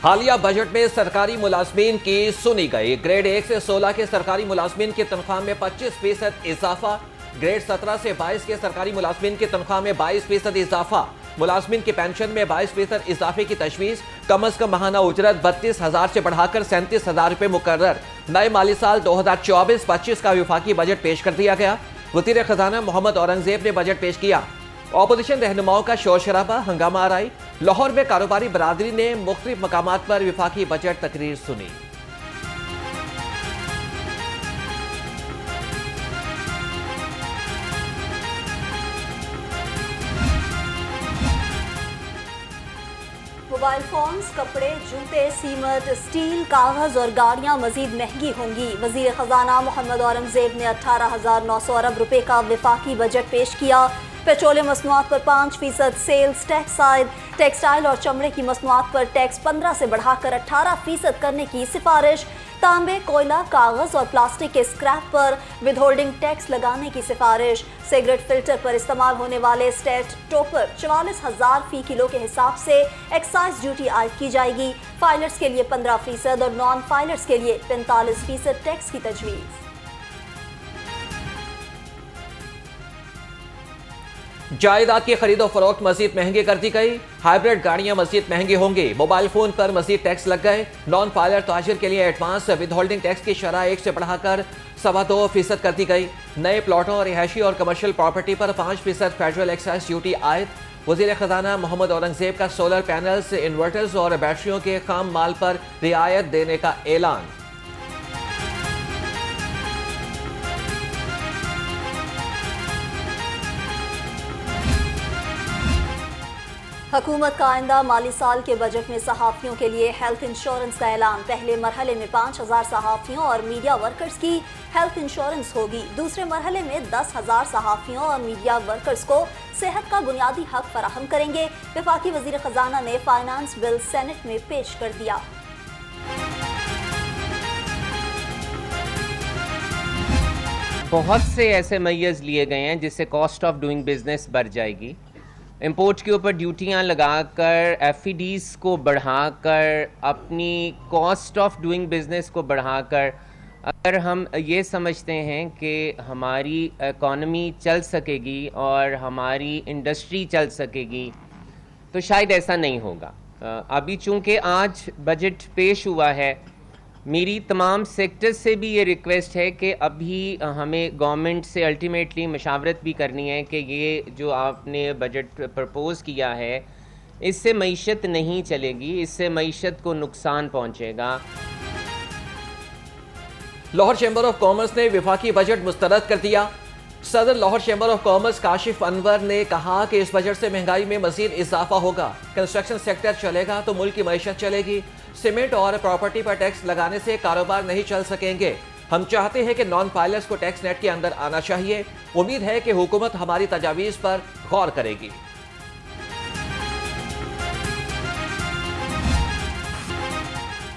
हालिया बजट में सरकारी मुलाजमीन की सुनी गई। ग्रेड 1 से 16 के सरकारी मुलाजमीन की तनख्वाह में 25% इजाफा। ग्रेड 17 से 22 के सरकारी मुलाजमीन की तनख्वाह में 22% इजाफा। मुलाजमीन की पेंशन में 22% इजाफे की तजवीज़। कम अज कम माहाना उजरत 32,000 से बढ़ाकर 37,000 रुपये मुकर्रर। नए माली साल 2024-25 का वफाकी बजट पेश कर दिया गया। वज़ीर खजाना मोहम्मद औरंगजेब ने बजट पेश किया। ऑपोजिशन रहनुमाओं का शोर शराबा, हंगामा आराई। लाहौर में कारोबारी बरादरी ने मुख्तलिफ मकामात पर वफाकी बजट तकरीर सुनी। मोबाइल फोन्स, कपड़े, जूते, सीमेंट, स्टील, कागज और गाड़ियां मजीद महंगी होंगी। वजीर खजाना मोहम्मद औरंगजेब ने 18,900 अरब रुपए का वफाकी बजट पेश किया। पेट्रोलियम मसनूआत पर 5% सेल्स टैक्स आयद। टेक्सटाइल और चमड़े की मसनूआत पर टैक्स 15 से बढ़ाकर 18% करने की सिफारिश। तांबे, कोयला, कागज और प्लास्टिक के स्क्रैप पर विदहोल्डिंग टैक्स लगाने की सिफारिश। सिगरेट फिल्टर पर इस्तेमाल होने वाले स्टेट टोपर 44,000 फी किलो के हिसाब से एक्साइज ड्यूटी आयद की जाएगी। फाइलर्स के लिए 15% और नॉन फाइलर्स के लिए 45% टैक्स की तजवीज़। जायदाद की खरीदो फरोख्त मजीद महंगी कर दी गई। हाइब्रिड गाड़ियां मजीद महंगी होंगी। मोबाइल फोन पर मजीद टैक्स लग गए। नॉन फाइलर ताजिर के लिए एडवांस विदहोल्डिंग टैक्स की शरह 1 से बढ़ाकर 2.25% कर दी गई। नए प्लॉटों, रिहायशी और कमर्शियल प्रॉपर्टी पर 5% फेडरल एक्साइज ड्यूटी आयद। वज़ीर खजाना मोहम्मद औरंगजेब का सोलर पैनल्स, इन्वर्टर्स और बैटरियों के खाम माल पर रियायत देने का ऐलान। हुकूमत का आइंदा माली साल के बजट में सहाफ़ियों के लिए हेल्थ इंश्योरेंस का ऐलान। पहले मरहले में 5,000 सहाफ़ियों और मीडिया वर्कर्स की हेल्थ इंश्योरेंस होगी। दूसरे मरहले में 10,000 सहाफ़ियों और मीडिया वर्कर्स को सेहत का बुनियादी हक फराहम करेंगे। वफाकी वज़ीर ख़जाना ने फाइनेंस बिल सेनेट में पेश कर दिया। बहुत से ऐसे मैयर्स लिए गए हैं जिससे कॉस्ट ऑफ डूइंग बिजनेस बढ़ जाएगी। इंपोर्ट के ऊपर ड्यूटियां लगाकर, एफईडीज़ को बढ़ाकर, अपनी कॉस्ट ऑफ डूइंग बिजनेस को बढ़ाकर अगर हम ये समझते हैं कि हमारी इकॉनमी चल सकेगी और हमारी इंडस्ट्री चल सकेगी, तो शायद ऐसा नहीं होगा। अभी चूँकि आज बजट पेश हुआ है, मेरी तमाम सेक्टर्स से भी ये रिक्वेस्ट है कि अभी हमें गवर्नमेंट से अल्टीमेटली मशावरत भी करनी है कि ये जो आपने बजट प्रपोज़ किया है, इससे मईशत नहीं चलेगी, इससे मईशत को नुकसान पहुंचेगा। लाहौर चैम्बर ऑफ कॉमर्स ने वफाकी बजट मुस्तरद कर दिया। सदर Lahore chamber of commerce Kashif Anwar ने कहा कि इस बजट से महंगाई में मजीद इजाफा होगा। कंस्ट्रक्शन सेक्टर चलेगा तो मुल्क की मईशत चलेगी। सीमेंट और प्रॉपर्टी पर टैक्स लगाने से कारोबार नहीं चल सकेंगे। हम चाहते हैं कि नॉन फाइलर्स को टैक्स नेट के अंदर आना चाहिए। उम्मीद है कि हुकूमत हमारी तजावीज़ पर गौर करेगी।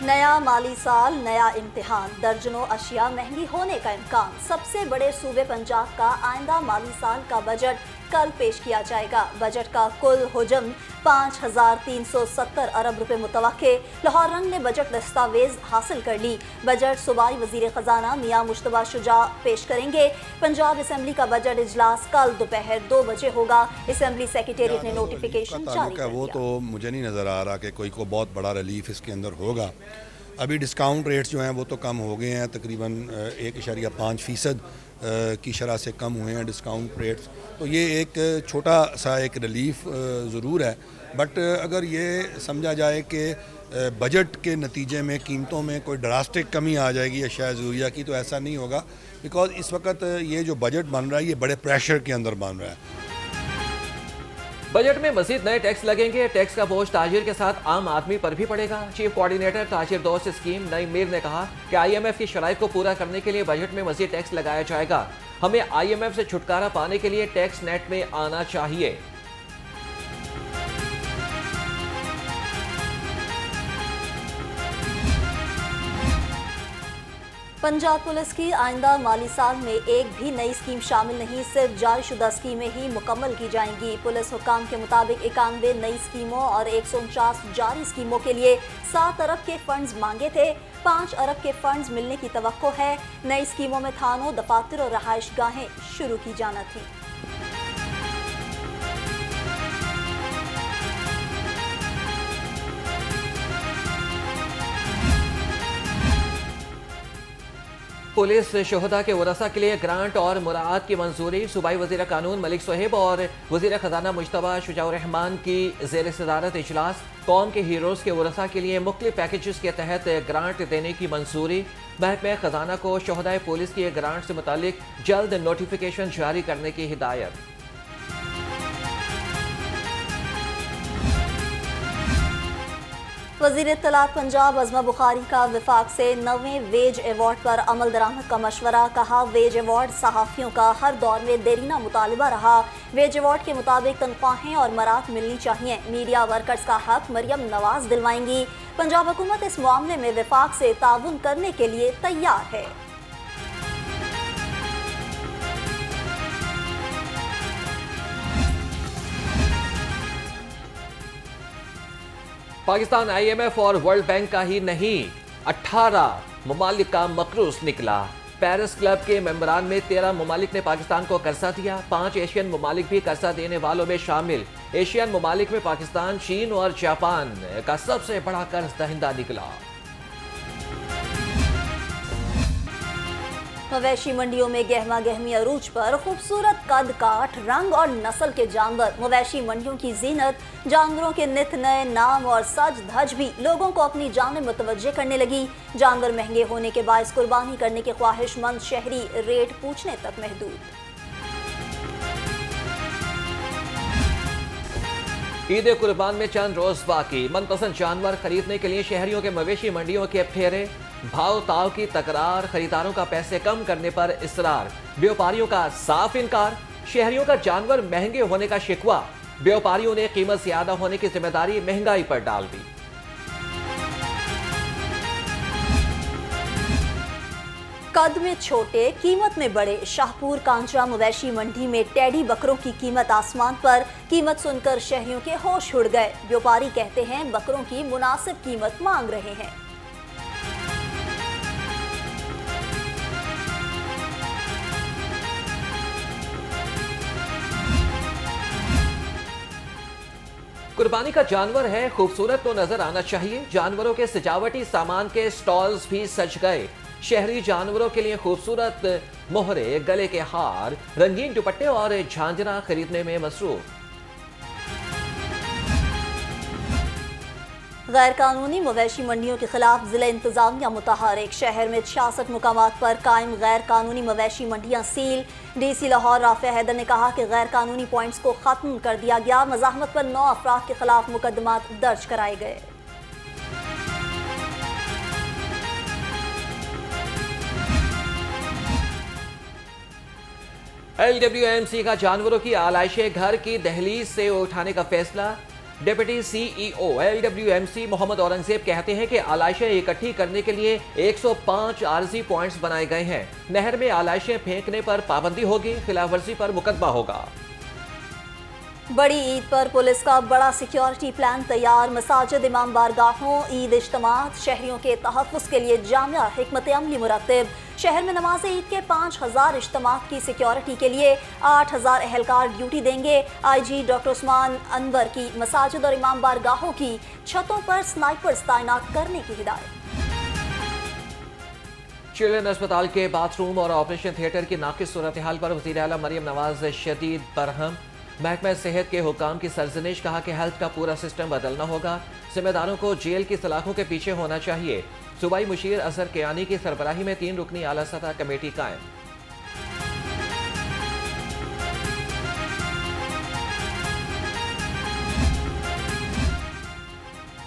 नया माली साल, नया इम्तिहान, दर्जनों अशिया महंगी होने का इम्कान। सबसे बड़े सूबे पंजाब का आइंदा माली साल का बजट कल पेश किया जाएगा। बजट का कुल हुजम 5,370 अरब रुपए मुतवक्के। लाहौर रंग ने बजट दस्तावेज हासिल कर ली। बजट सूबाई वजीर खजाना मियां मुश्तबा शुजा पेश करेंगे। पंजाब असेंबली का बजट इजलास कल दोपहर 2 बजे होगा। असेंबली सेक्रेटेरिएट ने नोटिफिकेशन जारी कर दिया। वो तो मुझे नहीं नज़र आ रहा कि कोई को बहुत बड़ा रिलीफ इसके अंदर होगा। अभी डिस्काउंट रेट्स जो हैं वो तो कम हो गए हैं, तकरीबन 1.5% की शरह से कम हुए हैं डिस्काउंट रेट्स। तो ये एक छोटा सा एक रिलीफ ज़रूर है। बट अगर ये समझा जाए कि बजट के नतीजे में कीमतों में कोई ड्रास्टिक कमी आ जाएगी अशिया ज़रूरिया की, तो ऐसा नहीं होगा। बिकॉज़ इस वक्त ये जो बजट बन रहा है ये बड़े प्रेशर के अंदर बन रहा है। बजट में मजीद नए टैक्स लगेंगे। टैक्स का बोझ ताजिर के साथ आम आदमी पर भी पड़ेगा। चीफ कोऑर्डिनेटर ताजिर दोस्त स्कीम नईम मीर ने कहा कि IMF की शराइत को पूरा करने के लिए बजट में मजीद टैक्स लगाया जाएगा। हमें IMF से छुटकारा पाने के लिए टैक्स नेट में आना चाहिए। पंजाब पुलिस की आइंदा माली साल में एक भी नई स्कीम शामिल नहीं, सिर्फ जारीशुदा स्कीमें ही मुकम्मल की जाएंगी। पुलिस हुक्काम के मुताबिक 91 नई स्कीमों और 149 जारी स्कीमों के लिए 7 अरब के फंड्स मांगे थे। 5 अरब के फंड्स मिलने की तवक्को है। नई स्कीमों में थानों, दफातर और रहायश गाहें शुरू की जाना थी। पुलिस शोहदा के वरसा के लिए ग्रांट और मुराद की मंजूरी। सूबाई वजीर कानून मलिक सोहेब और वजीर खजाना मुश्तबा शुजाउर रहमान की जेर सदारत इजलास। कौम के हीरोज़ के वरसा के लिए मुख्तलिफ पैकेजेस के तहत ग्रांट देने की मंजूरी। महकमा खजाना को शोहदाए पुलिस की ग्रांट से मुतालिक जल्द नोटिफिकेशन जारी करने की हिदायत। वज़ीर इत्तलात पंजाब अज़मा बुखारी का वफाक से 9वें वेज अवार्ड पर अमल दरामद का मशवरा। कहा, वेज अवार्ड सहाफ़ियों का हर दौर में देरीना मुतालबा रहा। वेज अवार्ड के मुताबिक तनख्वाहें और मरात मिलनी चाहिए। मीडिया वर्कर्स का हक मरियम नवाज दिलवाएंगी। पंजाब हुकूमत इस मामले में वफाक से ताउन करने के लिए तैयार है। पाकिस्तान IMF और वर्ल्ड बैंक का ही नहीं 18 ममालिक का मकरूज निकला। पेरिस क्लब के मेंबरान में 13 ममालिक ने पाकिस्तान को कर्जा दिया। 5 एशियन ममालिक भी कर्जा देने वालों में शामिल। एशियन ममालिक में पाकिस्तान, चीन और जापान का सबसे बड़ा कर्ज दहिंदा निकला। मवेशी मंडियों में गहमा गहमी अरूज पर खूबसूरत कद काठ, रंग और नस्ल के जानवर। मवेशी मंडियों की जीनत, जानवरों के नित नए नाम और सज धज भी लोगों को अपनी जानिब मुतवज्जे करने लगी। जानवर महंगे होने के बायस कुर्बानी करने के ख्वाहिशमंद शहरी रेट पूछने तक महदूद। ईद कुर्बान में चंद रोज बाकी। मनपसंद जानवर खरीदने के लिए शहरियों के मवेशी मंडियों के फेरे। भाव ताव की तकरार, खरीदारों का पैसे कम करने पर इसरार, व्यापारियों का साफ इनकार। शहरियों का जानवर महंगे होने का शिकवा, व्यापारियों ने कीमत ज्यादा होने की जिम्मेदारी महंगाई पर डाल दी। कद में छोटे, कीमत में बड़े। शाहपुर कांचरा मवेशी मंडी में टेडी बकरों की कीमत आसमान पर। कीमत सुनकर शहरियों के होश उड़ गए। व्यापारी कहते हैं बकरों की मुनासिब कीमत मांग रहे हैं। कुर्बानी का जानवर है, खूबसूरत तो नजर आना चाहिए। जानवरों के सजावटी सामान के स्टॉल्स भी सज गए। शहरी जानवरों के लिए खूबसूरत मोहरे, गले के हार, रंगीन दुपट्टे और झांझरा खरीदने में मसरूफ। गैर कानूनी मवेशी मंडियों के खिलाफ जिला इंतजामिया मुतहरिक। शहर में 66 मुकामात पर कायम गैर कानूनी मवेशी मंडियां सील। DC लाहौर राफे हैदर ने कहा कि गैर कानूनी पॉइंट्स को खत्म कर दिया गया। मज़ाहमत पर 9 अफराद के खिलाफ मुकदमात दर्ज कराए गए। LWMC का जानवरों की आलाइशें घर की दहलीज से उठाने का फैसला। Deputy CEO LWMC Mohammad Aurangzeb कहते हैं कि आलाइशें इकट्ठी करने के लिए 105 आरजी पॉइंट्स बनाए गए हैं। नहर में आलाइशें फेंकने पर पाबंदी होगी, खिलाफ वर्जी पर मुकदमा होगा। बड़ी ईद पर पुलिस का बड़ा सिक्योरिटी प्लान तैयार। मसाजिद, इमाम बारगाहों, ईद इज्तिमात, शहरियों के तहफ़्फ़ुज़ के लिए जामिया हिकमत अमली मुरत्तिब। शहर में नमाज ईद के 5000 इज्तिमात की सिक्योरिटी के लिए 8000 एहलकार ड्यूटी देंगे। IG डॉक्टर उस्मान अनवर की मसाजिद और इमाम बारगाहों की छतों पर स्नाइपर्स तैनात करने की हिदायत। चिल्ड्रन अस्पताल के बाथरूम और ऑपरेशन थिएटर की नाकिस सूरत हाल पर वज़ीर आला मरियम नवाज शदीद बरहम। महकमा सेहत के हुकाम की सरजनिश। कहा कि हेल्थ का पूरा सिस्टम बदलना होगा। जिम्मेदारों को जेल की सलाखों के पीछे होना चाहिए। सूबाई मुशीर असर कियानी की सरबराही में 3 रुकनी आला सतह कमेटी कायम।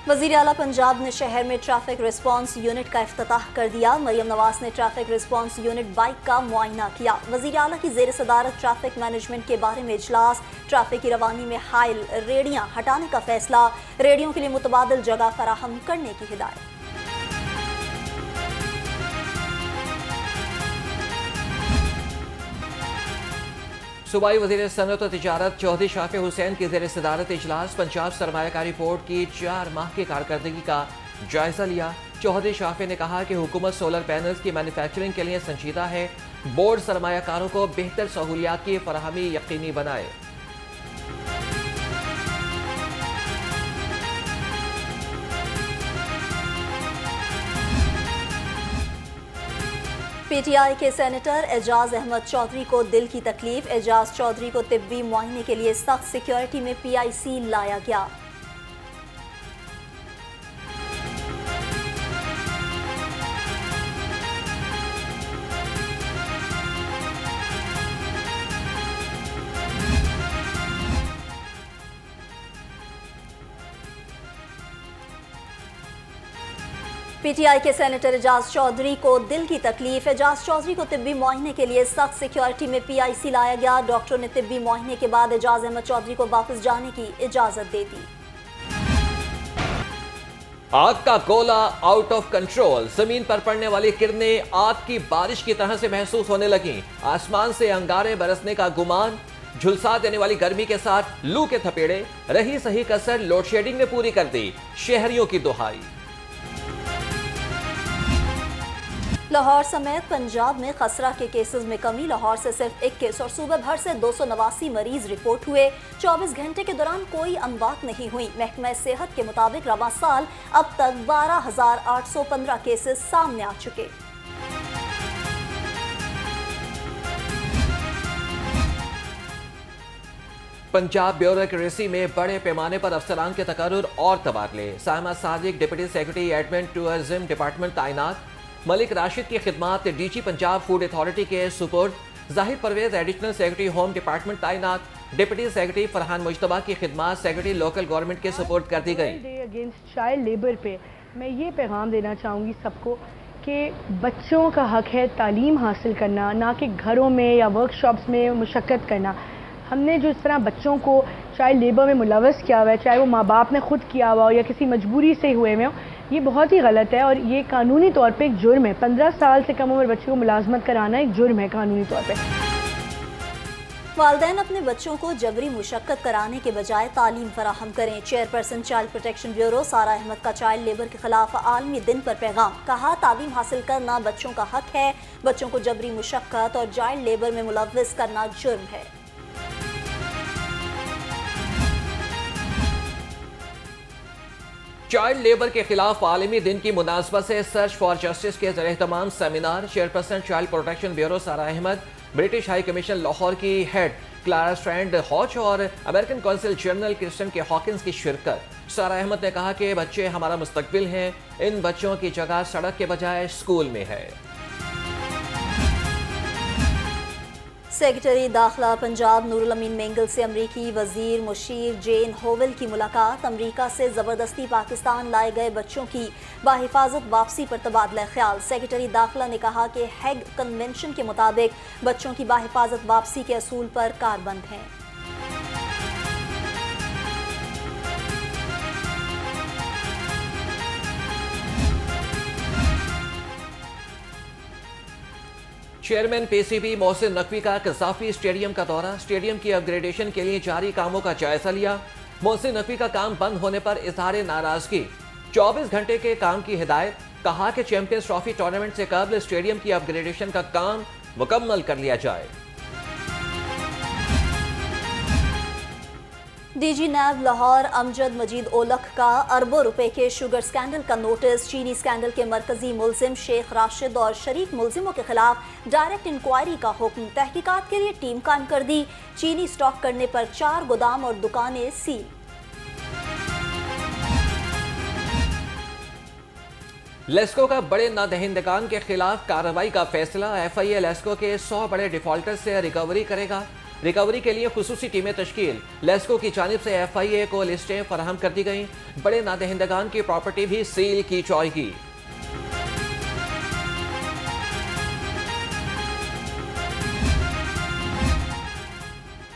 वज़ीर आला पंजाब ने शहर में ट्रैफिक रिस्पांस यूनिट का इफ्तिताह कर दिया। मरियम नवाज ने ट्रैफिक रिस्पांस यूनिट बाइक का मुआयना किया। वज़ीर आला की ज़ेर सदारत ट्रैफिक मैनेजमेंट के बारे में इजलास। ट्रैफिक की रवानी में हाइल रेडियां हटाने का फैसला। रेडियों के लिए मुतबादिल जगह फराहम करने की हिदायत। सूबाई वज़ीर सनअत और तिजारत चौधरी शाफिर हुसैन की ज़ेर सदारत इजलास पंजाब सरमायाकारी बोर्ड की 4 माह की कारकर्दगी का जायजा लिया। चौधरी शाफिर ने कहा कि हुकूमत सोलर पैनल्स की मैन्युफैक्चरिंग के लिए संजीदा है। बोर्ड सरमायाकारों को बेहतर सहूलियात की फराहमी यकीनी बनाए। पीटीआई के सेनेटर एजाज अहमद चौधरी को दिल की तकलीफ। एजाज चौधरी को तिब्बी मुआयने के लिए सख्त सिक्योरिटी में पीआईसी लाया गया। पीटीआई के सेनेटर एजाज चौधरी को दिल की तकलीफ। एजाज चौधरी को तिब्बी मुआयने के लिए सख्त सिक्योरिटी में पीआईसी लाया गया। डॉक्टर ने तिब्बी मुआयने के बाद एजाज अहमद चौधरी को वापस जाने की इजाजत दे दी। आग का गोला आउट ऑफ कंट्रोल। जमीन पर पड़ने वाली किरणें आग की बारिश की तरह से महसूस होने लगी। आसमान से अंगारे बरसने का गुमान। झुलसा देने वाली गर्मी के साथ लू के थपेड़े। रही सही कसर लोड शेडिंग ने पूरी कर दी। शहरियों की दुहाई। लाहौर समेत पंजाब में खसरा के केसेस में कमी। लाहौर से सिर्फ 21 और सूबे भर से 289 मरीज रिपोर्ट हुए। 24 घंटे के दौरान कोई अमवात नहीं हुई। महकमा सेहत के मुताबिक रवा साल अब तक 12,815 केसेस सामने आ चुके। पंजाब ब्यूरोक्रेसी में बड़े पैमाने पर अफसरान के तकर्रुर और तबादले। Saima Sadiq deputy secretary admin tourism department तैनात। मलिक राशिद की खिदमात डीजी पंजाब फूड अथॉरिटी के सुपुर्द। Zahir Parvez additional secretary home department तैनात। डिप्टी सेक्रेटरी फरहान मुश्तबा की खिदमात सेक्रेटरी लोकल गवर्नमेंट के सुपुर्द कर दी गई। अगेंस्ट चाइल्ड लेबर पे मैं ये पैगाम देना चाहूँगी सबको कि बच्चों का हक है तालीम हासिल करना, ना कि घरों में या वर्कशॉप्स में मुशक्क़त करना। हमने जो इस तरह बच्चों को चाइल्ड लेबर में मुलव्वस किया हुआ है, चाहे वो माँ बाप ने खुद किया हुआ हो या किसी मजबूरी से हुए में हो, ये बहुत ही गलत है और ये कानूनी तौर पे एक जुर्म है। 15 साल से कम उम्र बच्चे को मुलाजमत कराना एक जुर्म है कानूनी तौर पे। वालिदैन अपने बच्चों को जबरी मुशक्कत कराने के बजाय तालीम फराहम करें। Chairperson child protection bureau Sara Ahmad का चाइल्ड लेबर के खिलाफ आलमी दिन पर पैगाम। कहा, तालीम हासिल करना बच्चों का हक है। बच्चों को जबरी मुशक्कत और चाइल्ड लेबर में मुलव्वस करना जुर्म है। चाइल्ड लेबर के खिलाफ आलमी दिन की मुनासबत से सर्च फॉर जस्टिस के ज़ेर-ए-एहतमाम seminar. Chairperson child protection bureau Sara Ahmed, British High Commission Lahore की हेड क्लारा स्ट्रैंड हॉच और American consul general Kristen K Hawkins की शिरकत। सारा अहमद ने कहा कि बच्चे हमारा मुस्तकबिल हैं। इन बच्चों की जगह सड़क के बजाय स्कूल में है। सेक्रेटरी दाखिला पंजाब नूरुल अमीन मेंगल से अमरीकी वजीर मुशीर जेन होवेल की मुलाकात। अमरीका से ज़बरदस्ती पाकिस्तान लाए गए बच्चों की बाहिफाजत वापसी पर तबादला ख्याल। सेक्रेटरी दाखिला ने कहा कि हैग कन्वेंशन के मुताबिक बच्चों की बाहिफाजत वापसी के असूल पर कारबंद हैं। चेयरमैन पीसीबी मोहसिन नकवी का कसाफी स्टेडियम का दौरा। स्टेडियम की अपग्रेडेशन के लिए जारी कामों का जायजा लिया। मोहसिन नकवी का काम बंद होने पर इजहार नाराजगी। 24 घंटे के काम की हिदायत। कहा कि चैंपियंस ट्रॉफी टूर्नामेंट से कबल स्टेडियम की अपग्रेडेशन का काम मुकम्मल कर लिया जाए। डीजी नैब लाहौर अमजद मजीद ओलख का अरबों रुपए के शुगर स्कैंडल का नोटिस। चीनी स्कैंडल के मरकजी मुलजिम शेख राशिद और शरीक मुलजिमों के खिलाफ डायरेक्ट इंक्वायरी का हुक्म। तहकीकात के लिए टीम कायम कर दी। चीनी स्टॉक करने पर 4 गोदाम और दुकानें सील। लेस्को का बड़े नादहिंदगान के खिलाफ कार्रवाई का फैसला। एफआईए लेस्को के 100 बड़े डिफॉल्टर से रिकवरी करेगा। रिकवरी के लिए खुसूसी टीमें तश्कील। लेस्को की जानिब से एफआईए को लिस्टें फराहम कर दी गई। बड़े नादहिंदगान की प्रॉपर्टी भी सील की जाएगी।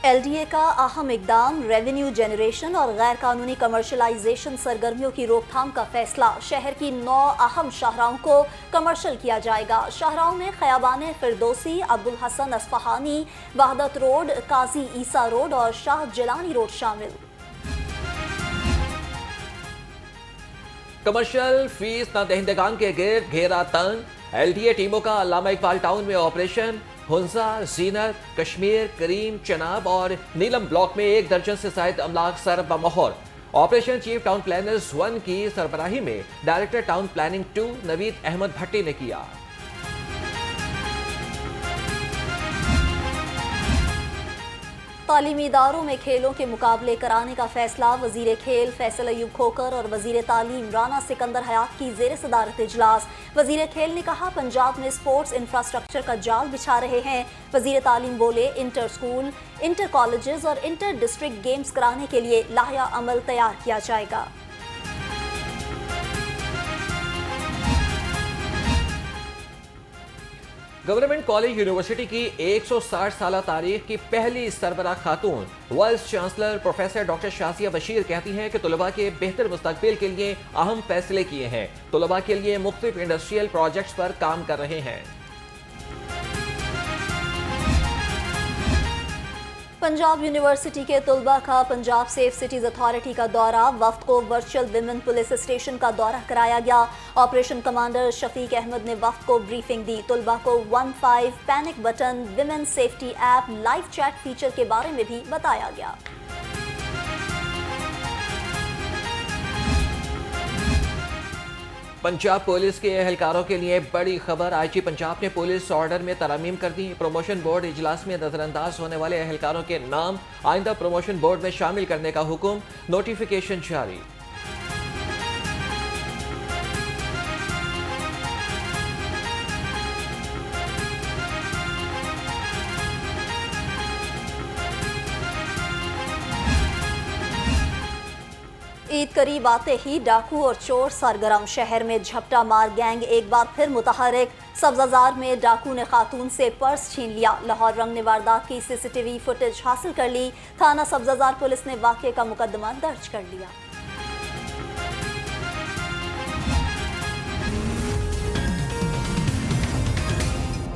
LDA का अहम इकदाम, रेवेन्यू जनरेशन और गैर कानूनी कमर्शलाइजेशन सरगर्मियों की रोकथाम का फैसला। शहर की 9 अहम शाहराहों को कमर्शल किया जाएगा। शाहराहों में खयाबान फिरदौसी, अब्दुल हसन अस्फहानी, वहदत रोड, काजी ईसा रोड और शाह जिलानी रोड शामिल। कमर्शियल फीस न दहिंदगान के गिर्द घेरा तंग। LDA टीमों का अल्लामा इकबाल टाउन में ऑपरेशन। हुंजा, जीनत, कश्मीर, करीम, चनाब और नीलम ब्लॉक में 1 दर्जन से ज्यादा अमलाक सरब बमोहर। ऑपरेशन चीफ टाउन प्लानर्स 1 की सरबराही में director town planning 2 Naveed Ahmed Bhatti ने किया। तालीमी इदारों में खेलों के मुकाबले कराने का फैसला। वजीर खेल फैसल अयूब खोकर और वजीर तालीम राना सिकंदर हयात की जेर सदारत इजलास। वजीर खेल ने कहा, पंजाब में स्पोर्ट्स इंफ्रास्ट्रक्चर का जाल बिछा रहे हैं। वजीर तालीम बोले, इंटर स्कूल, इंटर कॉलेजेस और इंटर डिस्ट्रिक्ट गेम्स कराने के लिए लाया अमल तैयार किया जाएगा। गवर्नमेंट कॉलेज यूनिवर्सिटी की 160 साल तारीख की पहली सरबराह खातून vice chancellor professor doctor Shazia Bashir कहती हैं कि तलबा के बेहतर मुस्तकबिल के लिए अहम फैसले किए हैं। तलबा के लिए मुख्तलिफ इंडस्ट्रियल प्रोजेक्ट्स पर काम कर रहे हैं। पंजाब यूनिवर्सिटी के तलबा का पंजाब सेफ सिटीज अथॉरिटी का दौरा। वफ्द को वर्चुअल विमेन पुलिस स्टेशन का दौरा कराया गया। ऑपरेशन कमांडर शफीक अहमद ने वफ्द को ब्रीफिंग दी। तलबा को 15 panic button, women safety app, live chat feature के बारे में भी बताया गया। पंजाब पुलिस के एहलकारों के लिए बड़ी खबर। IG पंजाब ने पुलिस ऑर्डर में तरमीम कर दी। प्रमोशन बोर्ड इजलास में नजरअंदाज होने वाले एहलकारों के नाम आइंदा प्रमोशन बोर्ड में शामिल करने का हुक्म। नोटिफिकेशन जारी। ईद करीब आते ही डाकू और चोर सरगर्म। शहर में झपटा मार गैंग एक बार फिर मुतहरिक। सब्जाजार में डाकू ने खातून से पर्स छीन लिया। लाहौर रंग ने वारदात की CCTV फुटेज हासिल कर ली। थाना सब्जाजार पुलिस ने वाकये का मुकदमा दर्ज कर लिया।